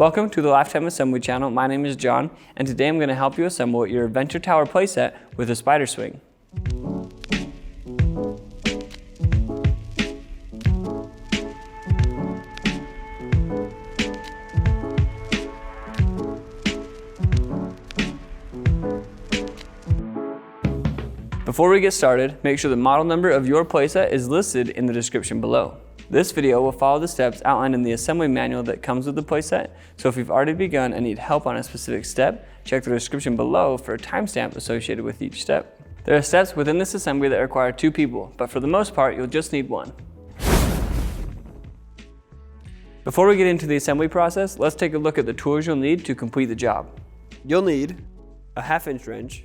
Welcome to the Lifetime Assembly channel. My name is John, and today I'm going to help you assemble your Adventure Tower playset with a spider swing. Before we get started, make sure the model number of your playset is listed in the description below. This video will follow the steps outlined in the assembly manual that comes with the playset, so if you've already begun and need help on a specific step, check the description below for a timestamp associated with each step. There are steps within this assembly that require 2 people, but for the most part, you'll just need 1. Before we get into the assembly process, let's take a look at the tools you'll need to complete the job. You'll need a 1/2" wrench,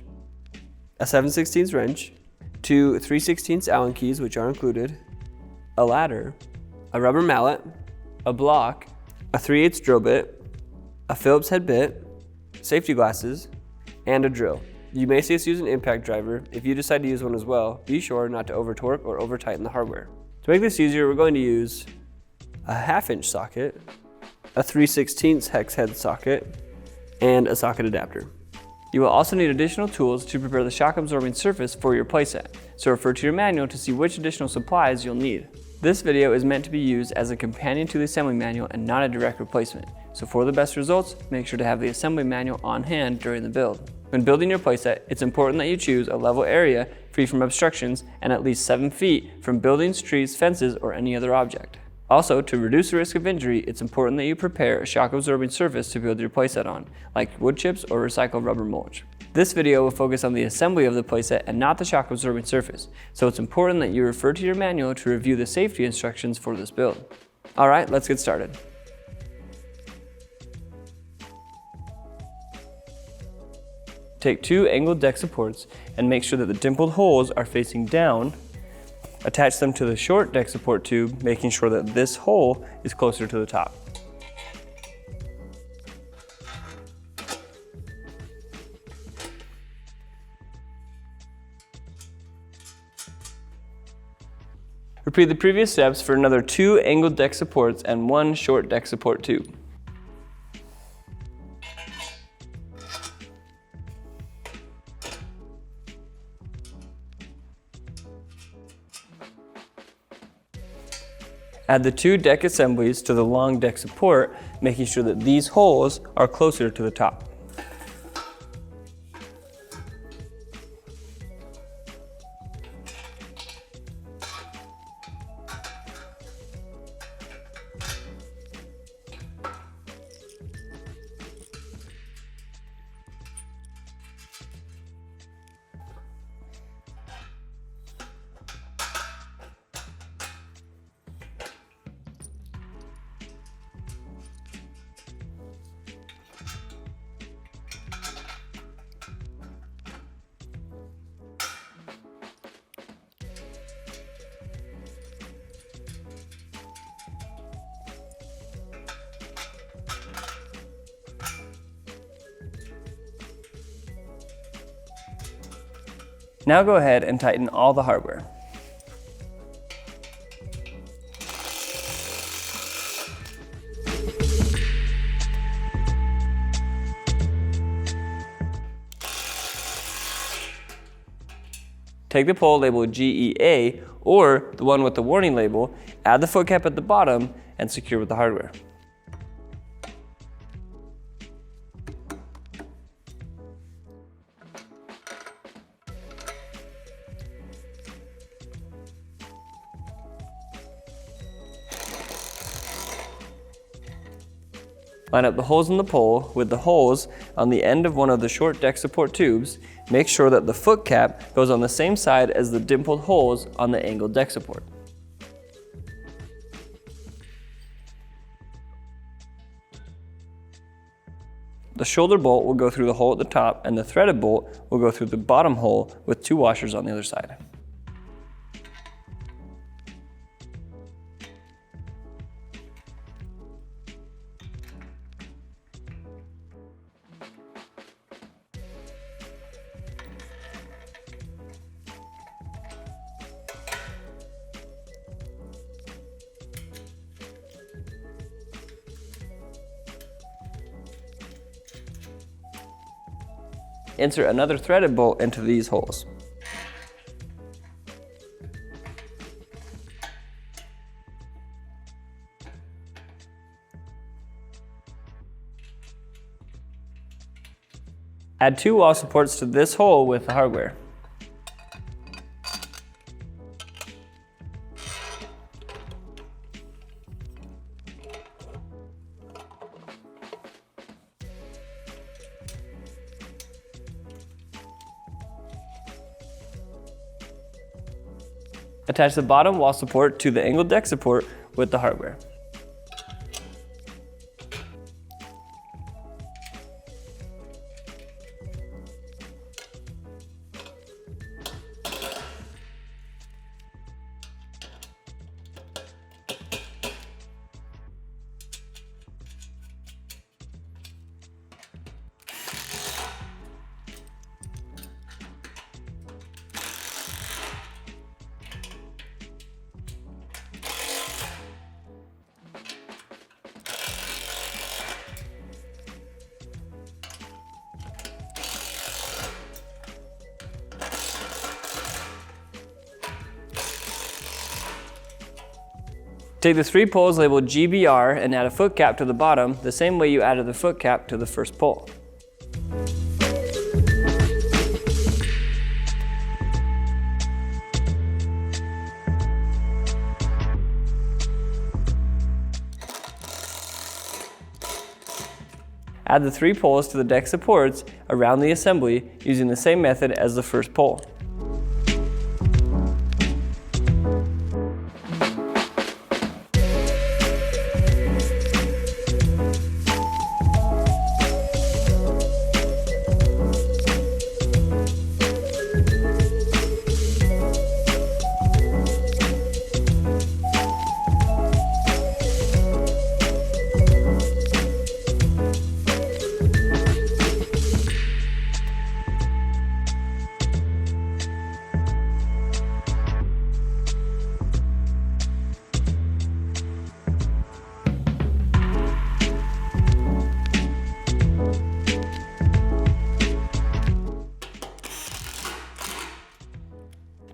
a 7/16 wrench, 2 3/16 Allen keys, which are included, a ladder, a rubber mallet, a block, a 3/8 drill bit, a Phillips head bit, safety glasses, and a drill. You may see us use an impact driver. If you decide to use one as well, be sure not to over torque or over tighten the hardware. To make this easier, we're going to use a 1/2" socket, a 3/16 hex head socket, and a socket adapter. You will also need additional tools to prepare the shock absorbing surface for your playset, so refer to your manual to see which additional supplies you'll need. This video is meant to be used as a companion to the assembly manual and not a direct replacement, so for the best results, make sure to have the assembly manual on hand during the build. When building your playset, it's important that you choose a level area free from obstructions and at least 7 feet from buildings, trees, fences, or any other object. Also, to reduce the risk of injury, it's important that you prepare a shock absorbing surface to build your playset on, like wood chips or recycled rubber mulch. This video will focus on the assembly of the playset and not the shock absorbing surface, so it's important that you refer to your manual to review the safety instructions for this build. Alright, let's get started. Take 2 angled deck supports and make sure that the dimpled holes are facing down. Attach them to the short deck support tube, making sure that this hole is closer to the top. Repeat the previous steps for another 2 angled deck supports and 1 short deck support tube. Add the 2 deck assemblies to the long deck support, making sure that these holes are closer to the top. Now go ahead and tighten all the hardware. Take the pole labeled GEA or the one with the warning label, add the foot cap at the bottom, and secure with the hardware. Line up the holes in the pole with the holes on the end of one of the short deck support tubes. Make sure that the foot cap goes on the same side as the dimpled holes on the angled deck support. The shoulder bolt will go through the hole at the top, and the threaded bolt will go through the bottom hole with 2 washers on the other side. insert another threaded bolt into these holes. Add 2 wall supports to this hole with the hardware. Attach the bottom wall support to the angled deck support with the hardware. Take the 3 poles labeled GBR and add a foot cap to the bottom the same way you added the foot cap to the first pole. Add the 3 poles to the deck supports around the assembly using the same method as the first pole.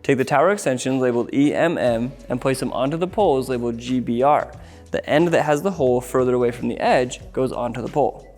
Take the tower extensions labeled EMM and place them onto the poles labeled GBR. The end that has the hole further away from the edge goes onto the pole.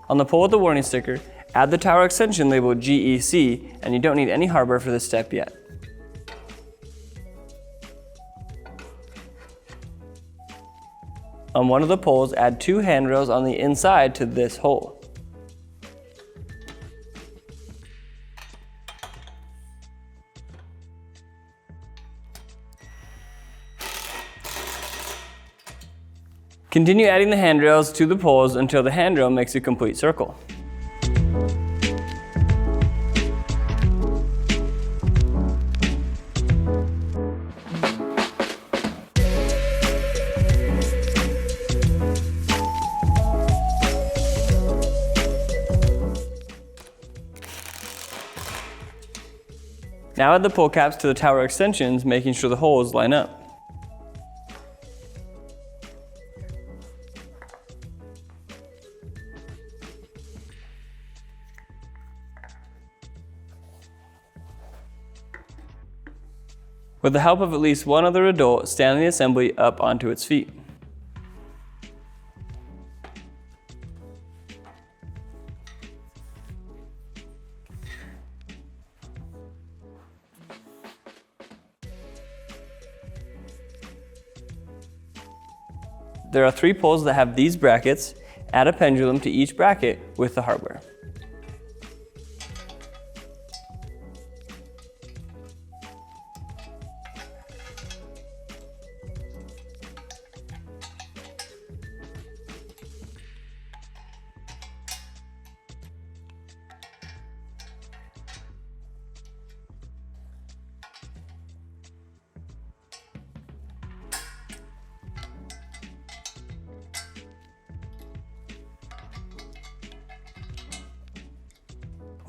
On the pole with the warning sticker, add the tower extension labeled GEC, and you don't need any hardware for this step yet. On one of the poles, add 2 handrails on the inside to this hole. Continue adding the handrails to the poles until the handrail makes a complete circle. Now add the pole caps to the tower extensions, making sure the holes line up. With the help of at least one other adult, stand the assembly up onto its feet. There are 3 poles that have these brackets. Add a pendulum to each bracket with the hardware.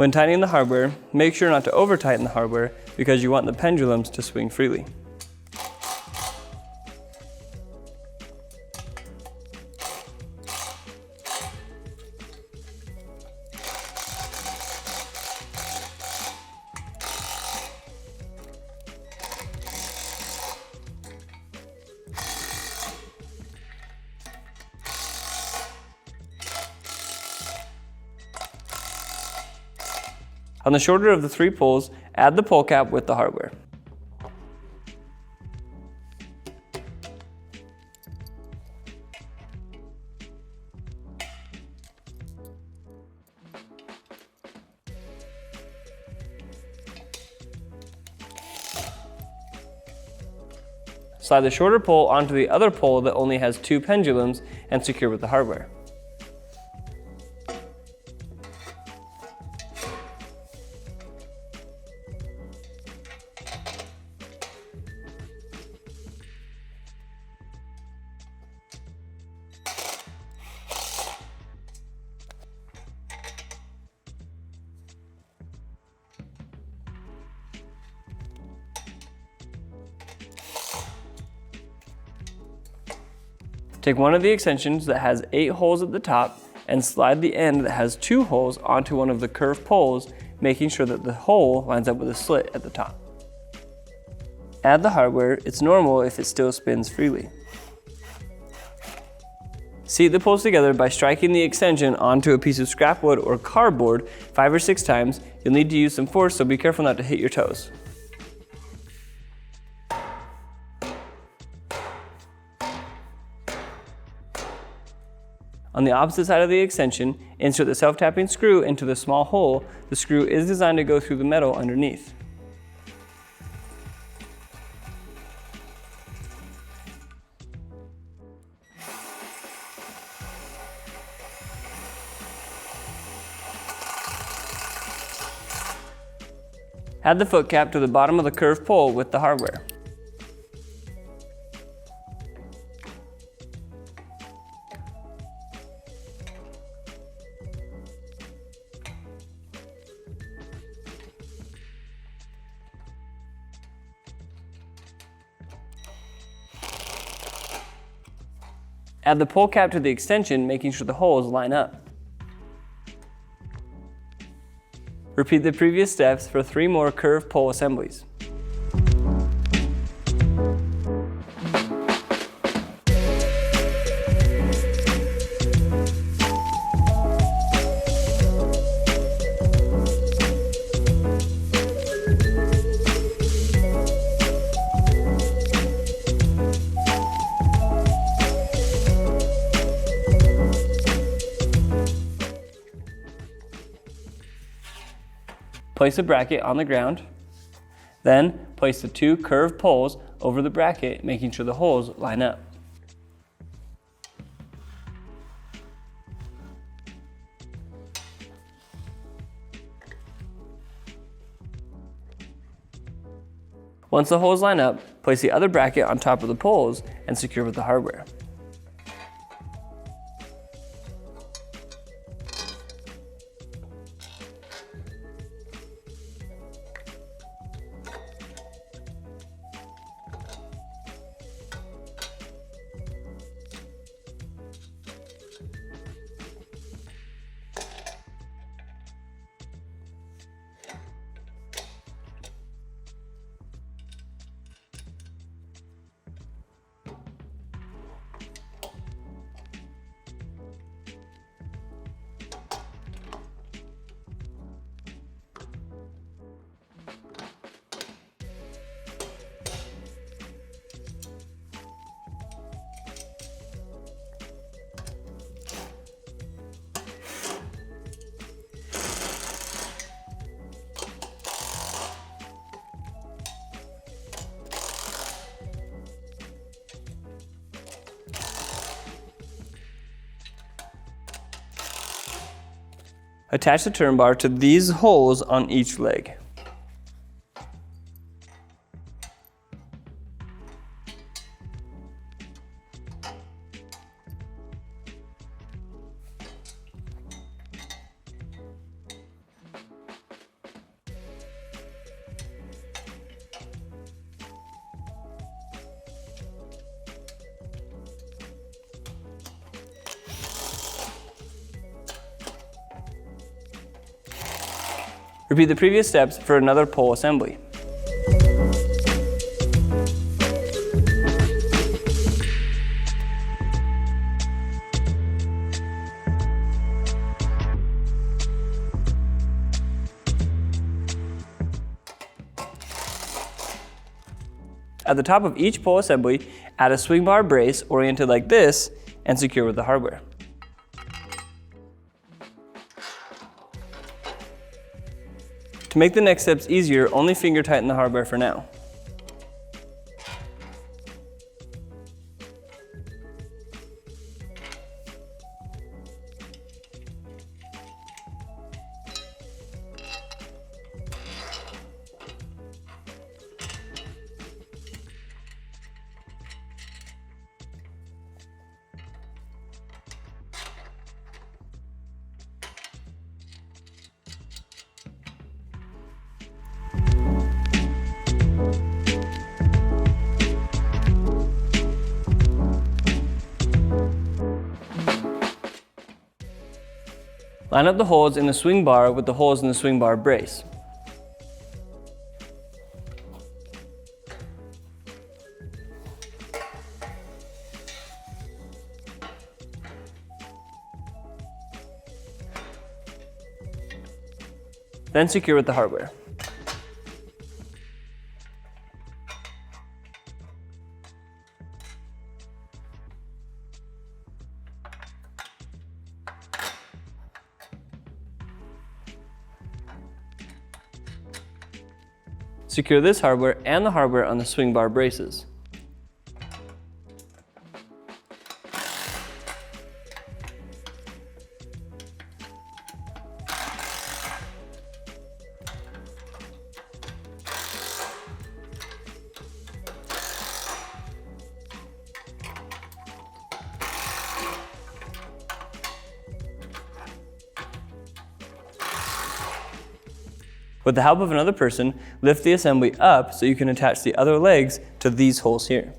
When tightening the hardware, make sure not to over-tighten the hardware because you want the pendulums to swing freely. On the shorter of the 3 poles, add the pole cap with the hardware. Slide the shorter pole onto the other pole that only has 2 pendulums and secure with the hardware. Take one of the extensions that has 8 holes at the top and slide the end that has 2 holes onto one of the curved poles, making sure that the hole lines up with a slit at the top. Add the hardware. It's normal if it still spins freely. Seat the poles together by striking the extension onto a piece of scrap wood or cardboard 5 or 6 times. You'll need to use some force, so be careful not to hit your toes. On the opposite side of the extension, insert the self-tapping screw into the small hole. The screw is designed to go through the metal underneath. Add the foot cap to the bottom of the curved pole with the hardware. Add the pole cap to the extension, making sure the holes line up. Repeat the previous steps for 3 more curved pole assemblies. Place a bracket on the ground. Then place the 2 curved poles over the bracket, making sure the holes line up. Once the holes line up, place the other bracket on top of the poles and secure with the hardware. Attach the turn bar to these holes on each leg. Repeat the previous steps for another pole assembly. At the top of each pole assembly, add a swing bar brace oriented like this and secure with the hardware. To make the next steps easier, only finger tighten the hardware for now. Line up the holes in the swing bar with the holes in the swing bar brace. Then secure with the hardware. Secure this hardware and the hardware on the swing bar braces. With the help of another person, lift the assembly up so you can attach the other legs to these holes here.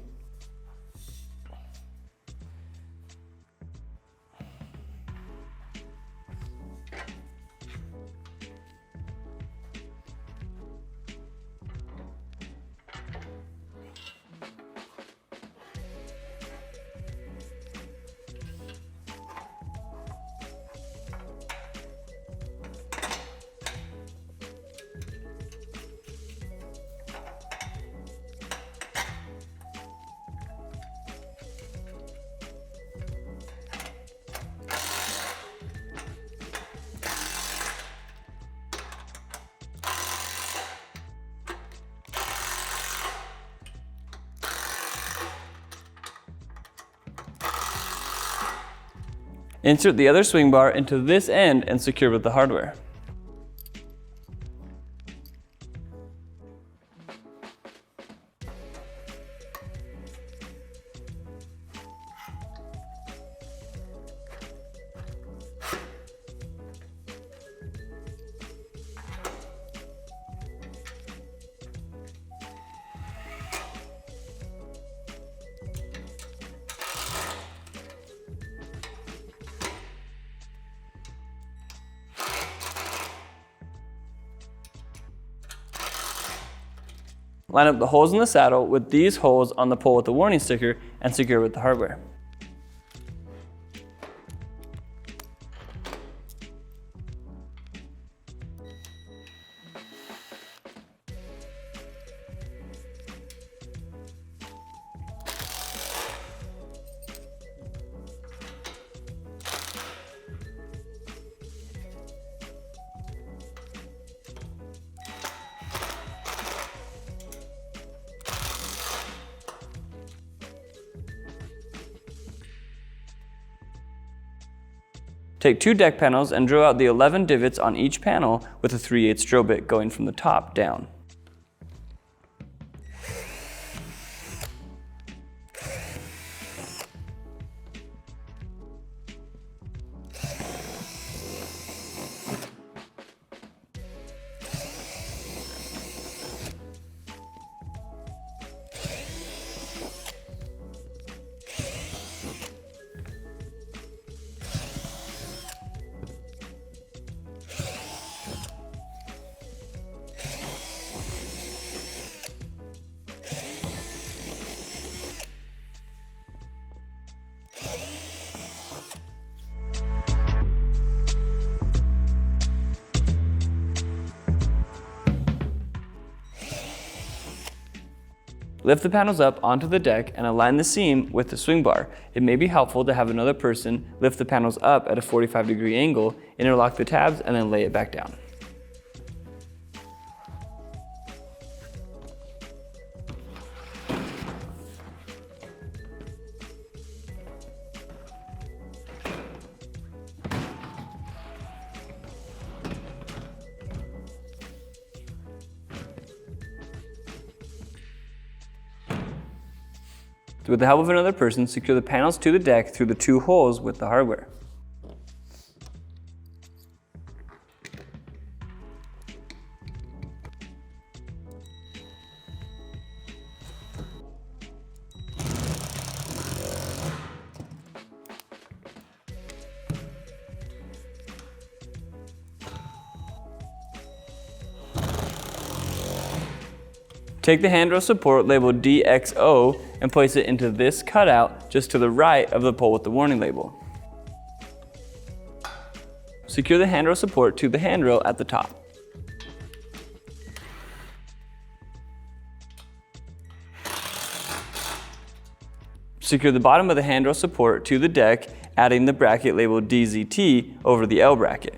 Insert the other swing bar into this end and secure with the hardware. Line up the holes in the saddle with these holes on the pole with the warning sticker and secure with the hardware. Take 2 deck panels and drill out the 11 divots on each panel with a 3/8 drill bit going from the top down. Lift the panels up onto the deck and align the seam with the swing bar. It may be helpful to have another person lift the panels up at a 45-degree angle, interlock the tabs, and then lay it back down. With the help of another person, secure the panels to the deck through the 2 holes with the hardware. Take the handrail support labeled DXO and place it into this cutout just to the right of the pole with the warning label. Secure the handrail support to the handrail at the top. Secure the bottom of the handrail support to the deck, adding the bracket labeled DZT over the L bracket.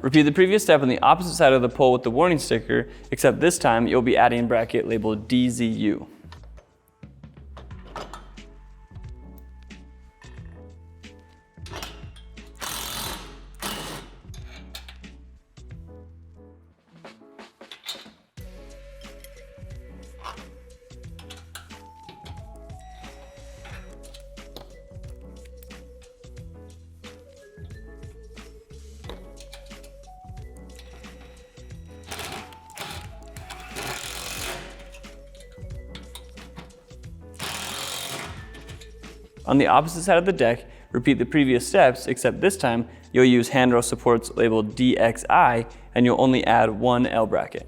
Repeat the previous step on the opposite side of the pole with the warning sticker, except this time you'll be adding a bracket labeled DZU. On the opposite side of the deck, repeat the previous steps, except this time you'll use handrail supports labeled DXI and you'll only add 1 L bracket.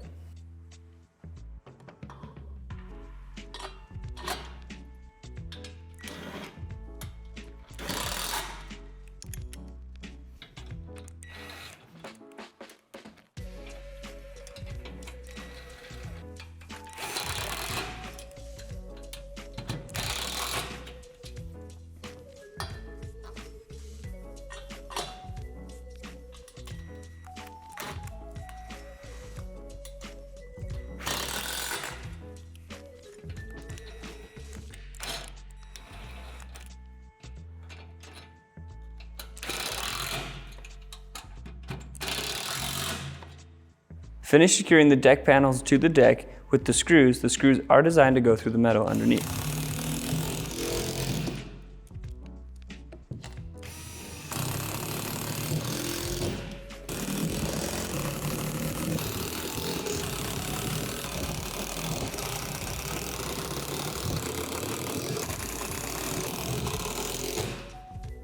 Finish securing the deck panels to the deck with the screws. The screws are designed to go through the metal underneath.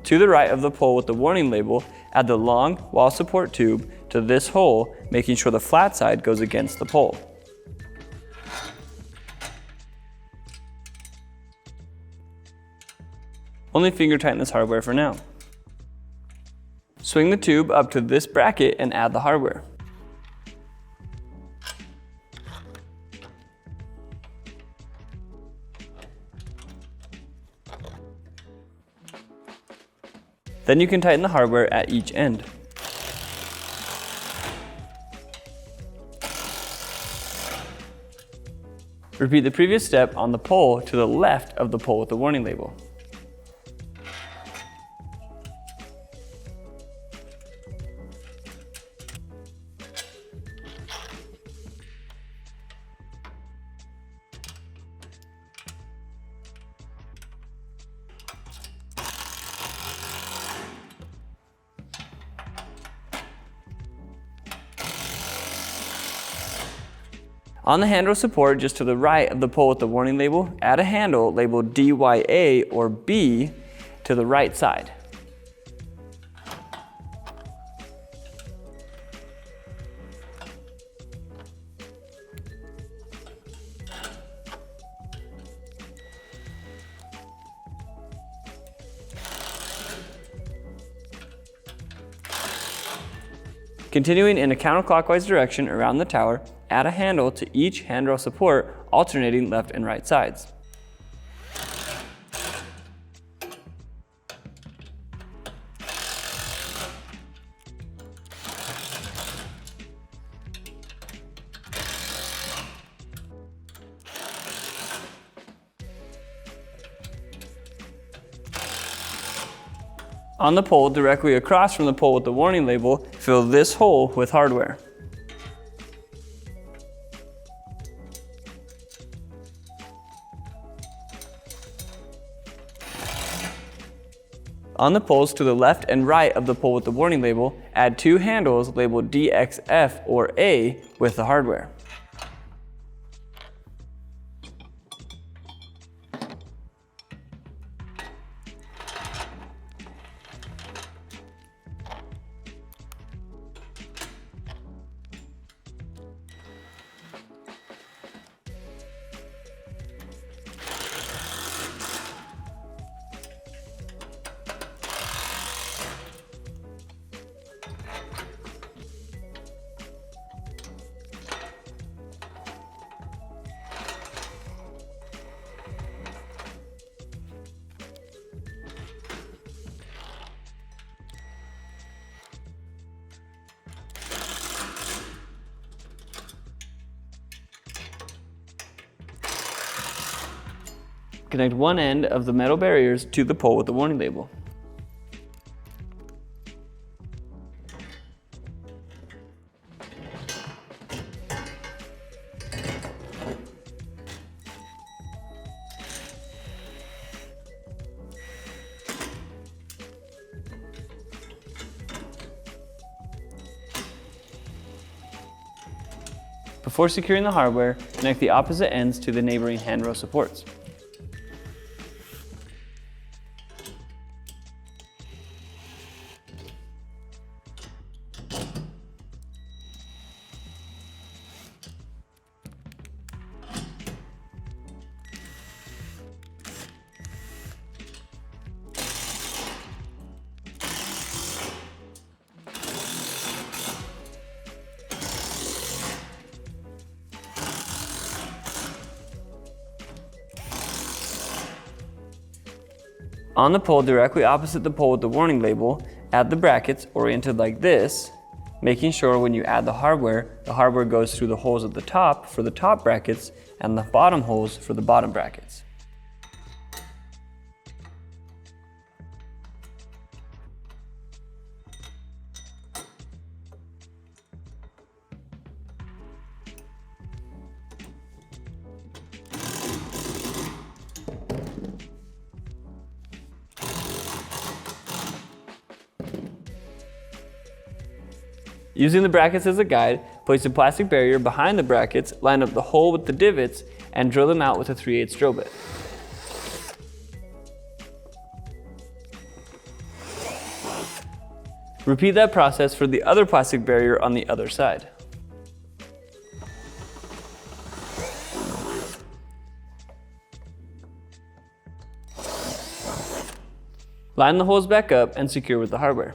To the right of the pole with the warning label, add the long wall support tube to this hole, making sure the flat side goes against the pole. Only finger tighten this hardware for now. Swing the tube up to this bracket and add the hardware. Then you can tighten the hardware at each end. Repeat the previous step on the pole to the left of the pole with the warning label. On the handrail support, just to the right of the pole with the warning label, add a handle labeled DYA or B to the right side. Continuing in a counterclockwise direction around the tower, add a handle to each handrail support, alternating left and right sides. On the pole directly across from the pole with the warning label, fill this hole with hardware. On the poles to the left and right of the pole with the warning label, add 2 handles labeled DXF or A with the hardware. Connect one end of the metal barriers to the pole with the warning label. Before securing the hardware, connect the opposite ends to the neighboring handrail supports. On the pole directly opposite the pole with the warning label, add the brackets oriented like this, making sure when you add the hardware goes through the holes at the top for the top brackets and the bottom holes for the bottom brackets. Using the brackets as a guide, place a plastic barrier behind the brackets, line up the hole with the divots, and drill them out with a 3/8 drill bit. Repeat that process for the other plastic barrier on the other side. Line the holes back up and secure with the hardware.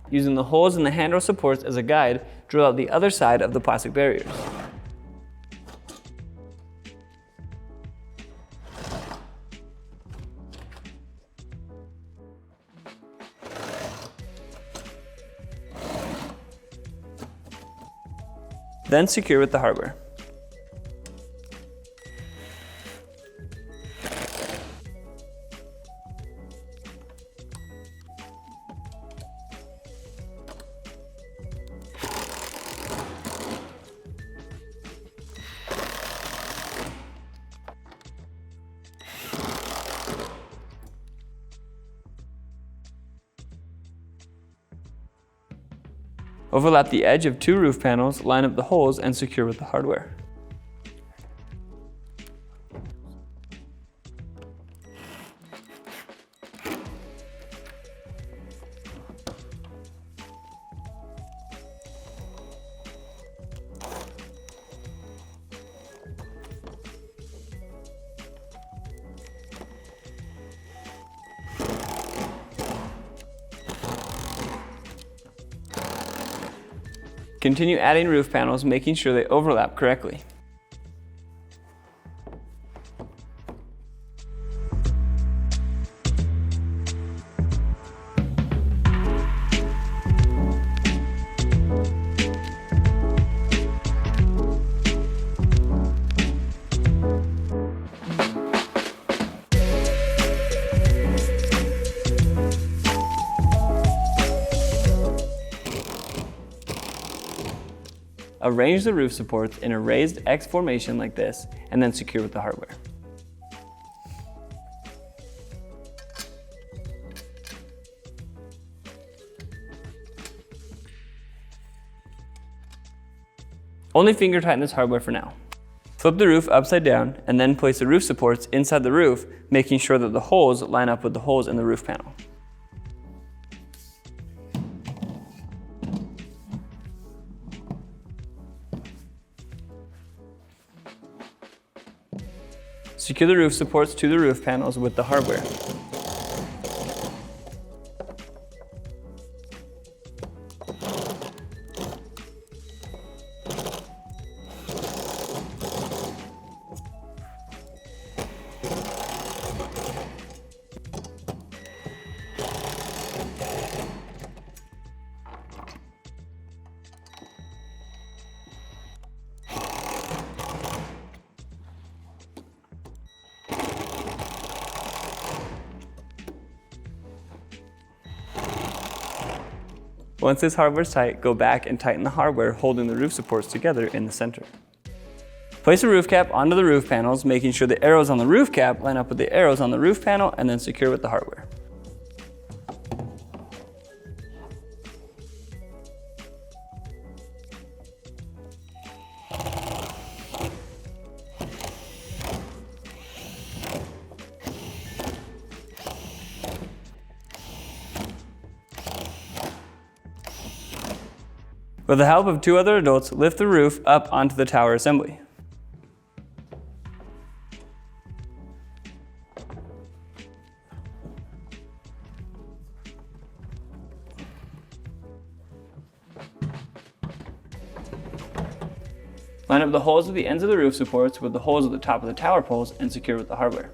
Using the holes in the handrail supports as a guide, drill out the other side of the plastic barriers. then secure with the hardware. Overlap the edge of 2 roof panels, line up the holes, and secure with the hardware. Continue adding roof panels, making sure they overlap correctly. Arrange the roof supports in a raised X formation like this, and then secure with the hardware. Only finger tighten this hardware for now. Flip the roof upside down and then place the roof supports inside the roof, making sure that the holes line up with the holes in the roof panel. Secure the roof supports to the roof panels with the hardware. Once this hardware is tight, go back and tighten the hardware holding the roof supports together in the center. Place a roof cap onto the roof panels, making sure the arrows on the roof cap line up with the arrows on the roof panel, and then secure with the hardware. With the help of 2 other adults, lift the roof up onto the tower assembly. Line up the holes at the ends of the roof supports with the holes at the top of the tower poles and secure with the hardware.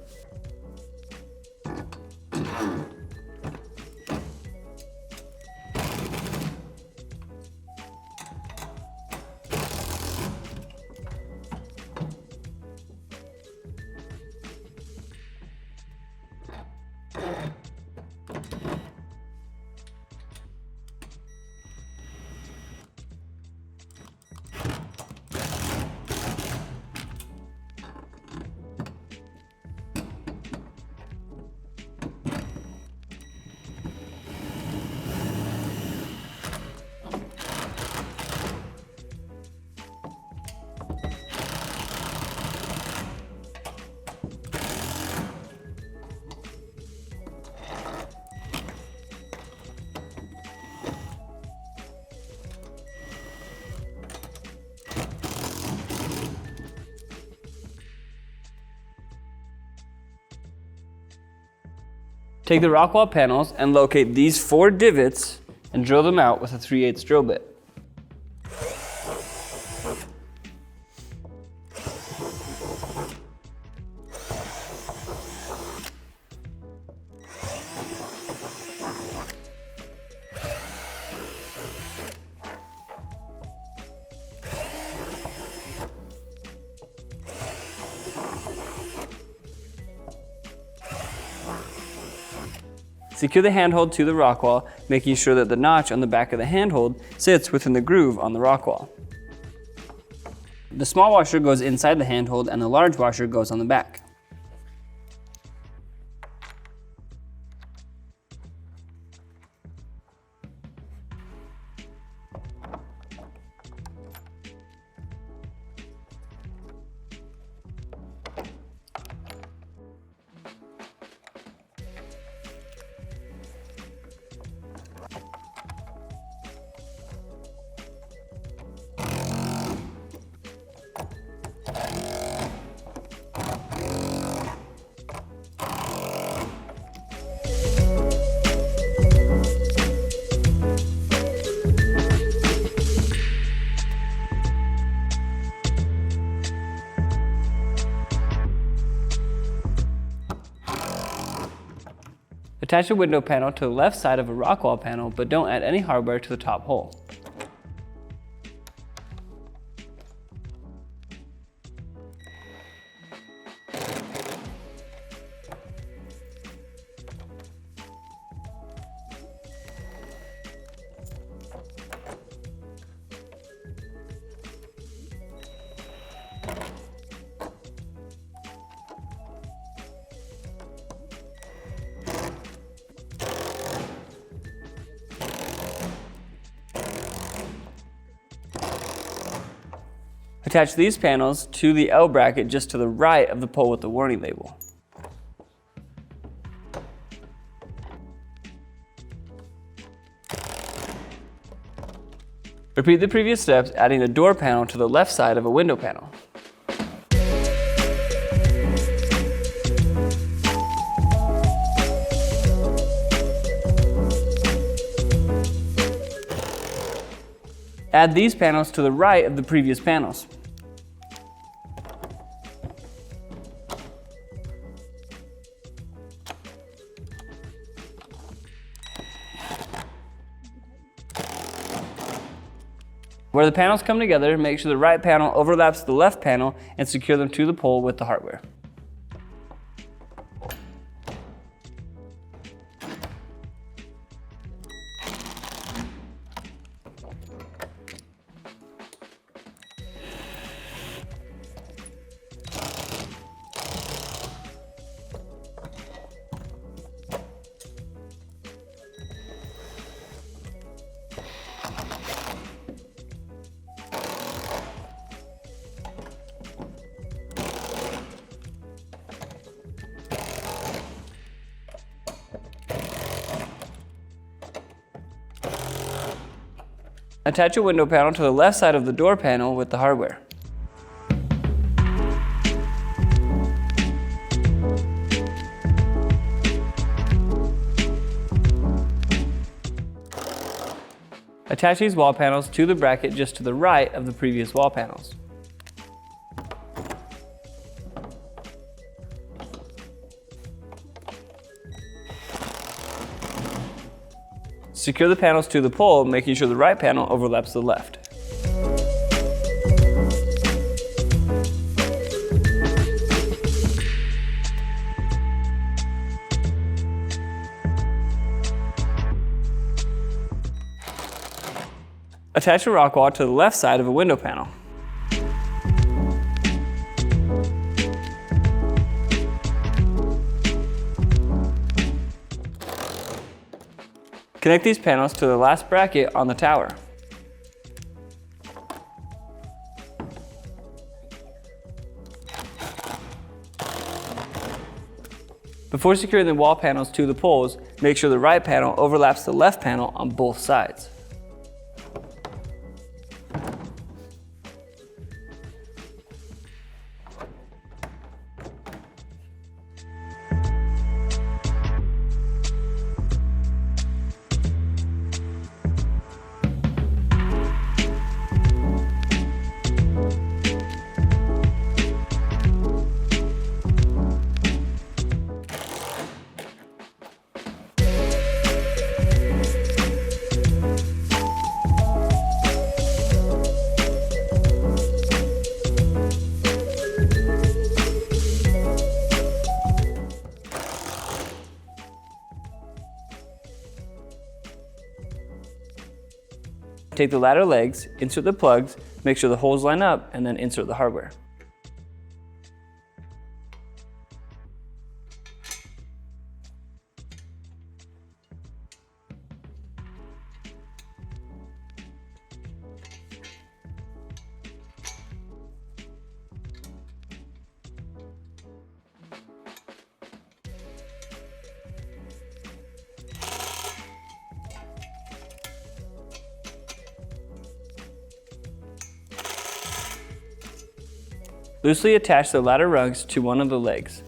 Take the rock wall panels and locate these 4 divots and drill them out with a 3/8 drill bit. Secure the handhold to the rock wall, making sure that the notch on the back of the handhold sits within the groove on the rock wall. The small washer goes inside the handhold and the large washer goes on the back. Attach a window panel to the left side of a rock wall panel, but don't add any hardware to the top hole. Attach these panels to the L bracket just to the right of the pole with the warning label. Repeat the previous steps, adding a door panel to the left side of a window panel. Add these panels to the right of the previous panels. Where the panels come together, make sure the right panel overlaps the left panel and secure them to the pole with the hardware. Attach a window panel to the left side of the door panel with the hardware. Attach these wall panels to the bracket just to the right of the previous wall panels. Secure the panels to the pole, making sure the right panel overlaps the left. Attach a rock wall to the left side of a window panel. Connect these panels to the last bracket on the tower. Before securing the wall panels to the poles, make sure the right panel overlaps the left panel on both sides. Take the ladder legs, insert the plugs, make sure the holes line up, and then insert the hardware. Loosely attach the ladder rungs to one of the legs.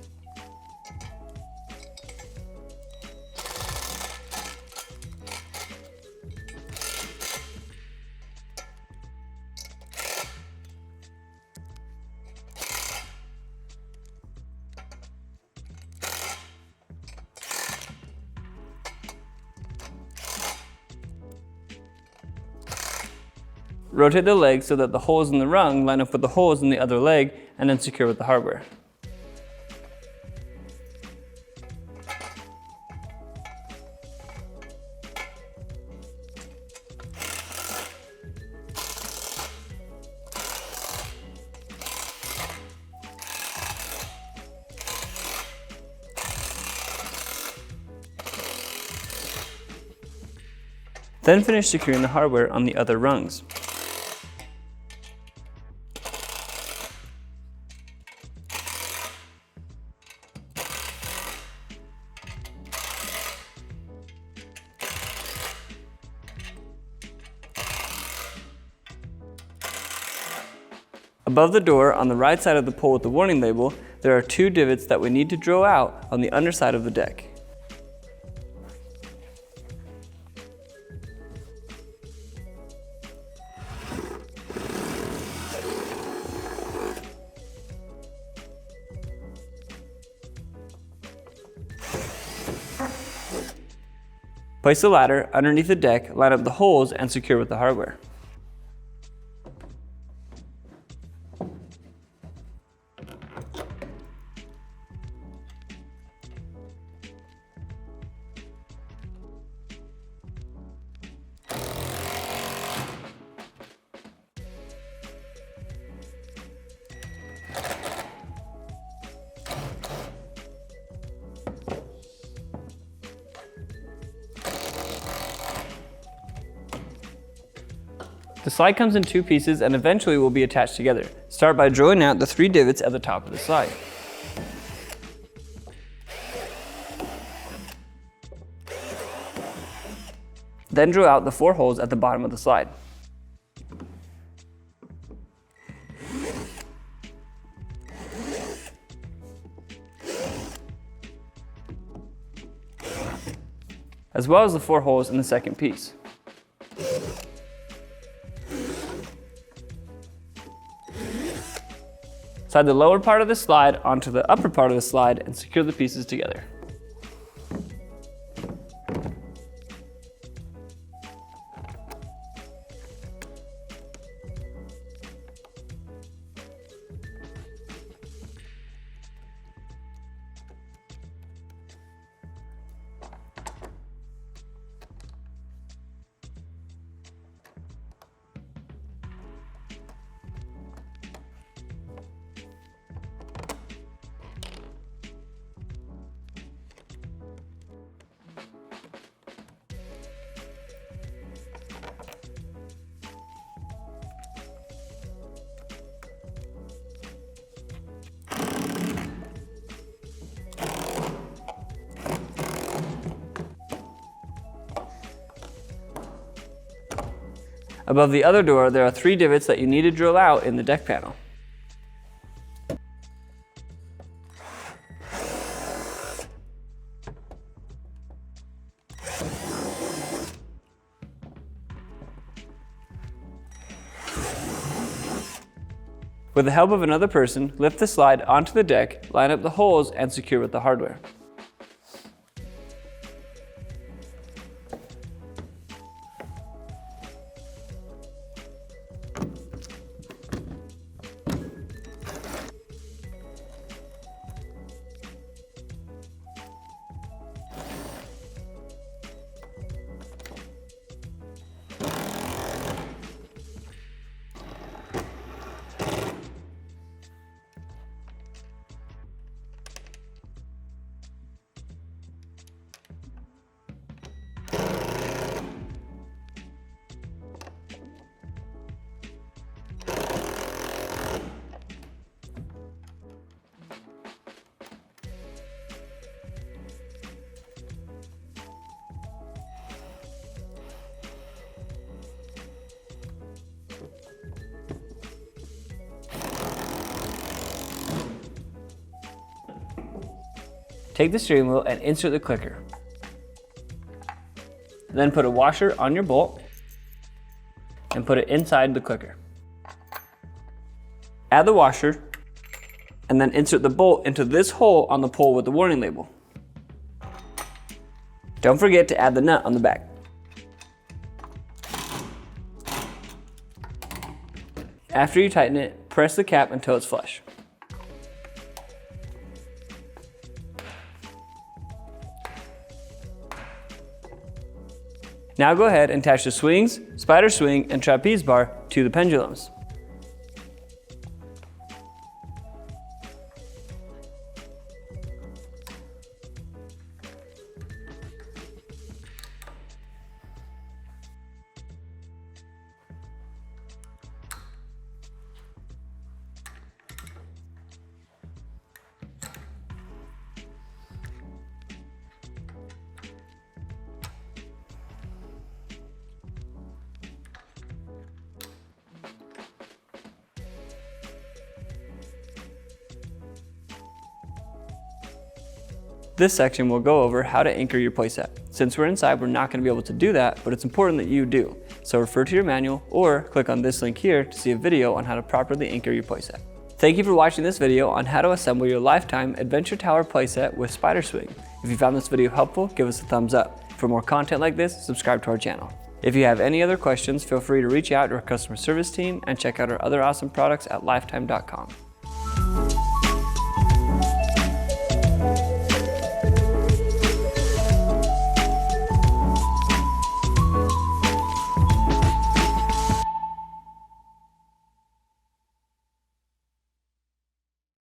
Rotate the leg so that the holes in the rung line up with the holes in the other leg, and then secure with the hardware. Then finish securing the hardware on the other rungs. Above the door, on the right side of the pole with the warning label, there are 2 divots that we need to drill out on the underside of the deck. Place the ladder underneath the deck, line up the holes, and secure with the hardware. The slide comes in 2 pieces and eventually will be attached together. Start by drilling out the 3 divots at the top of the slide. Then drill out the 4 holes at the bottom of the slide. As well as the 4 holes in the second piece. Slide the lower part of the slide onto the upper part of the slide and secure the pieces together. Above the other door, there are 3 divots that you need to drill out in the deck panel. With the help of another person, lift the slide onto the deck, line up the holes, and secure with the hardware. Take the steering wheel and insert the clicker. Then put a washer on your bolt and put it inside the clicker. Add the washer and then insert the bolt into this hole on the pole with the warning label. Don't forget to add the nut on the back. After you tighten it, press the cap until it's flush. Now go ahead and attach the swings, spider swing, and trapeze bar to the pendulums. This section will go over how to anchor your playset. Since we're inside, we're not going to be able to do that, but it's important that you do. So refer to your manual or click on this link here to see a video on how to properly anchor your playset. Thank you for watching this video on how to assemble your Lifetime Adventure Tower playset with Spider Swing. If you found this video helpful, give us a thumbs up. For more content like this, subscribe to our channel. If you have any other questions, feel free to reach out to our customer service team and check out our other awesome products at lifetime.com.